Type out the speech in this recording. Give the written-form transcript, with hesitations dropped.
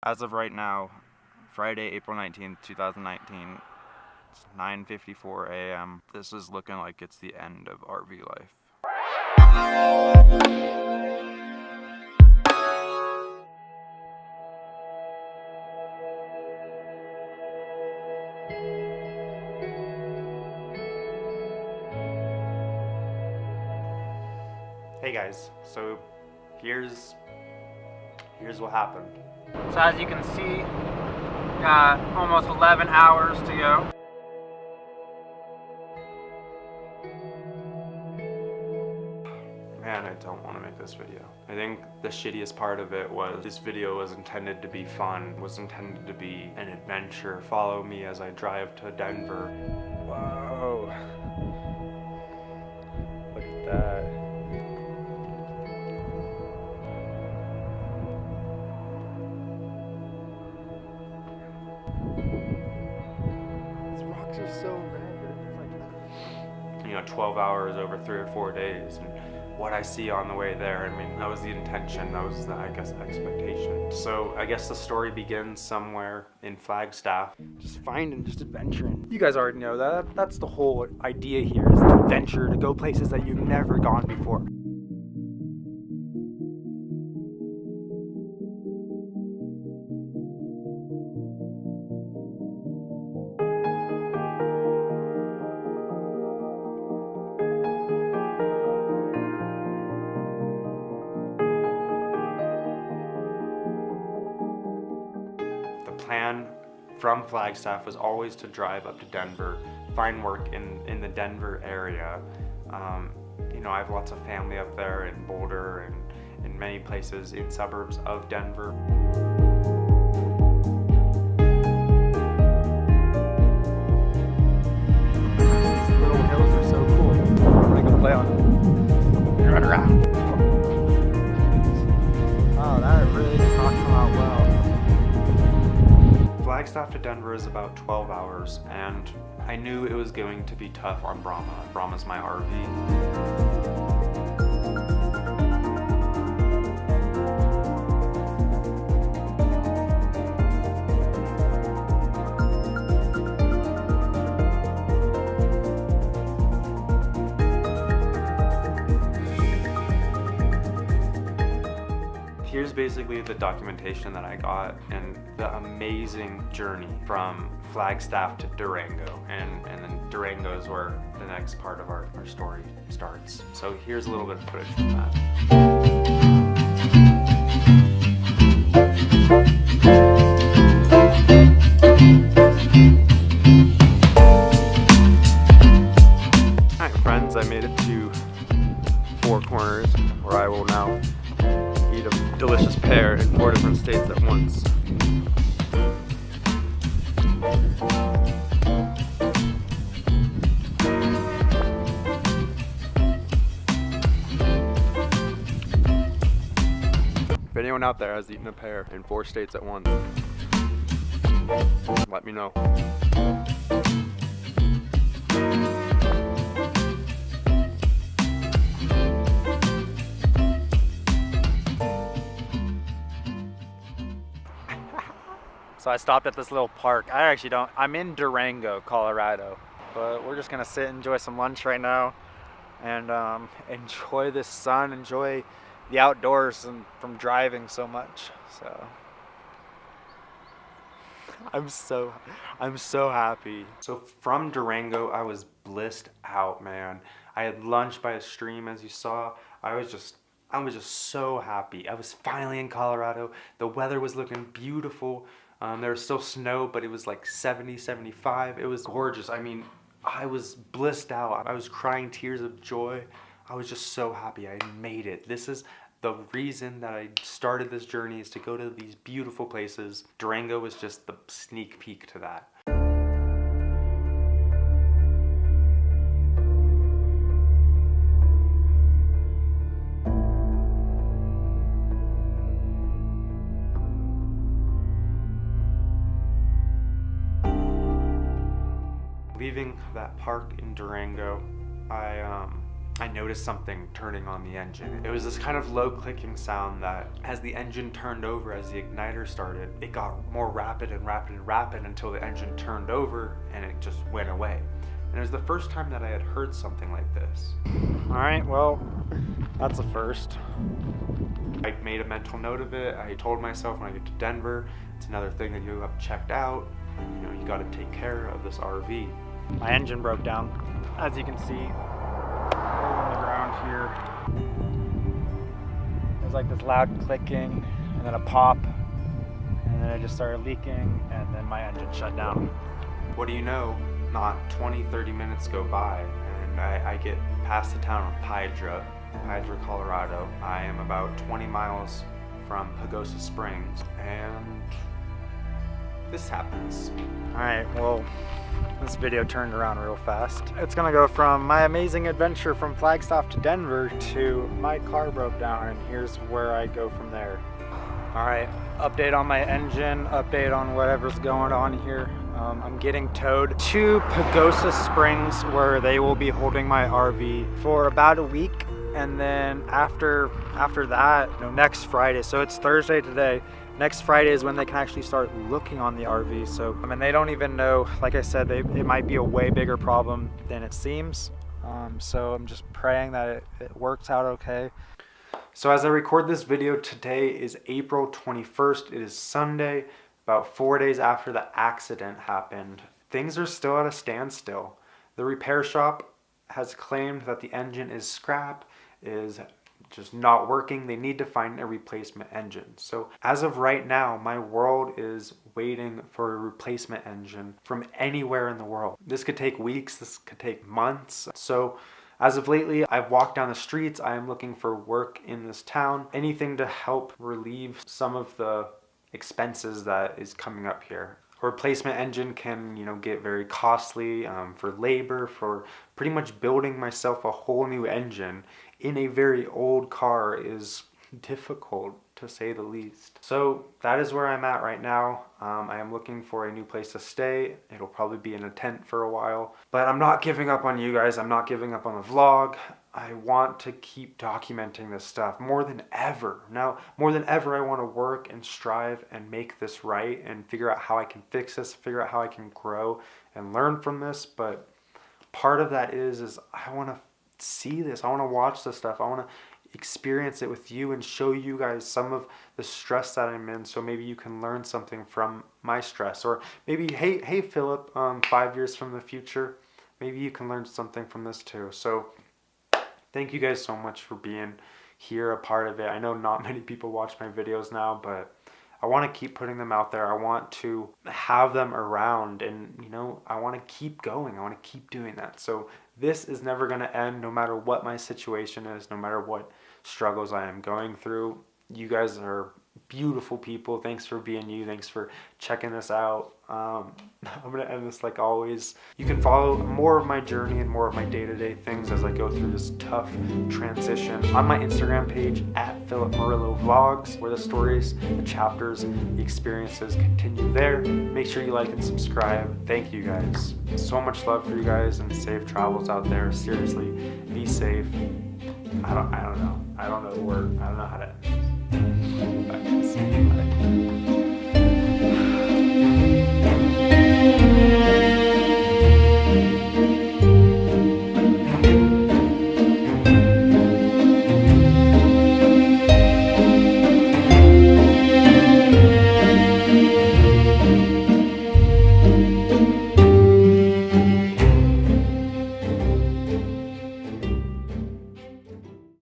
As of right now, Friday, April 19th, 2019, it's 9:54 a.m. This is looking like it's the end of RV life. Hey guys, so here's what happened. So as you can see, got almost 11 hours to go. Man, I don't want to make this video. I think the shittiest part of it was this video was intended to be fun, was intended to be an adventure. Follow me as I drive to Denver. Whoa. Look at that. These rocks are so red. 12 hours over 3 or 4 days, and what I see on the way there, I mean, that was the intention, that was the, I guess, expectation. So I guess the story begins somewhere in Flagstaff. Just finding, just adventuring. You guys already know that. That's the whole idea here, is to adventure, to go places that you've never gone before. Plan from Flagstaff was always to drive up to Denver, find work in the Denver area. I have lots of family up there in Boulder and in many places in suburbs of Denver. These little hills are so cool. I'm gonna go play on them and run around. Oh, that really does not come out well. Flagstaff to Denver is about 12 hours, and I knew it was going to be tough on Brahma. Brahma's my RV. Here's basically the documentation that I got and the amazing journey from Flagstaff to Durango, and then Durango is where the next part of our story starts. So here's a little bit of footage from that. Alright friends, I made it to Four Corners, where I will now eat a delicious pear in 4 different states at once. If anyone out there has eaten a pear in 4 states at once, let me know. So I stopped at this little park. I'm in Durango, Colorado, but we're just gonna sit and enjoy some lunch right now and enjoy this sun, enjoy the outdoors and from driving so much. So I'm so happy. So from Durango, I was blissed out, man. I had lunch by a stream, as you saw. I was just so happy. I was finally in Colorado. The weather was looking beautiful. There was still snow, but it was like 70, 75. It was gorgeous. I mean, I was blissed out. I was crying tears of joy. I was just so happy I made it. This is the reason that I started this journey, is to go to these beautiful places. Durango was just the sneak peek to that. Leaving that park in Durango, I I noticed something turning on the engine. It was this kind of low clicking sound that as the engine turned over, as the igniter started, it got more rapid and rapid and rapid until the engine turned over and it just went away. And it was the first time that I had heard something like this. All right, well, that's a first. I made a mental note of it. I told myself when I get to Denver, it's another thing that you have checked out. You know, you got to take care of this RV. My engine broke down, as you can see. On the ground here. There's like this loud clicking and then a pop, and then it just started leaking, and then my engine shut down. What do you know? Not 20-30 minutes go by and I get past the town of Piedra, Colorado. I am about 20 miles from Pagosa Springs, and this happens. All right, well, this video turned around real fast. It's gonna go from my amazing adventure from Flagstaff to Denver to my car broke down, and here's where I go from there. All right, update on my engine, update on whatever's going on here. I'm getting towed to Pagosa Springs, where they will be holding my RV for about a week, and then after that, you know, next Friday, so it's Thursday today, next Friday is when they can actually start looking on the RV. So, I mean, they don't even know, like I said, it might be a way bigger problem than it seems. So I'm just praying that it works out okay. So as I record this video, today is April 21st. It is Sunday, about 4 days after the accident happened. Things are still at a standstill. The repair shop has claimed that the engine is scrap, is just not working. They need to find a replacement engine. So as of right now, my world is waiting for a replacement engine from anywhere in the world. This could take weeks, this could take months. So as of lately, I've walked down the streets. I am looking for work in this town, anything to help relieve some of the expenses that is coming up here. A replacement engine can, you know, get very costly for labor, for pretty much building myself a whole new engine in a very old car is difficult, to say the least. So that is where I'm at right now. I am looking for a new place to stay. It'll probably be in a tent for a while, but I'm not giving up on you guys. I'm not giving up on the vlog. I want to keep documenting this stuff more than ever. Now, more than ever, I want to work and strive and make this right and figure out how I can fix this, figure out how I can grow and learn from this. But part of that is I want to see this. I want to watch this stuff. I want to experience it with you and show you guys some of the stress that I'm in, so maybe you can learn something from my stress. Or maybe, hey Philip, 5 years from the future, maybe you can learn something from this too. So thank you guys so much for being here, a part of it. I know not many people watch my videos now, but I want to keep putting them out there. I want to have them around, and you know, I want to keep going. I want to keep doing that. So this is never going to end, no matter what my situation is, no matter what struggles I am going through. You guys are beautiful people. Thanks for being you. Thanks for checking this out. I'm going to end this like always. You can follow more of my journey and more of my day-to-day things as I go through this tough transition on my Instagram page at Philip Murillo Vlogs, where the stories, the chapters, the experiences continue there. Make sure you like and subscribe. Thank you guys. So much love for you guys, and safe travels out there. Seriously, be safe. I don't know. I don't know the word. I don't know how to end this. Bye guys.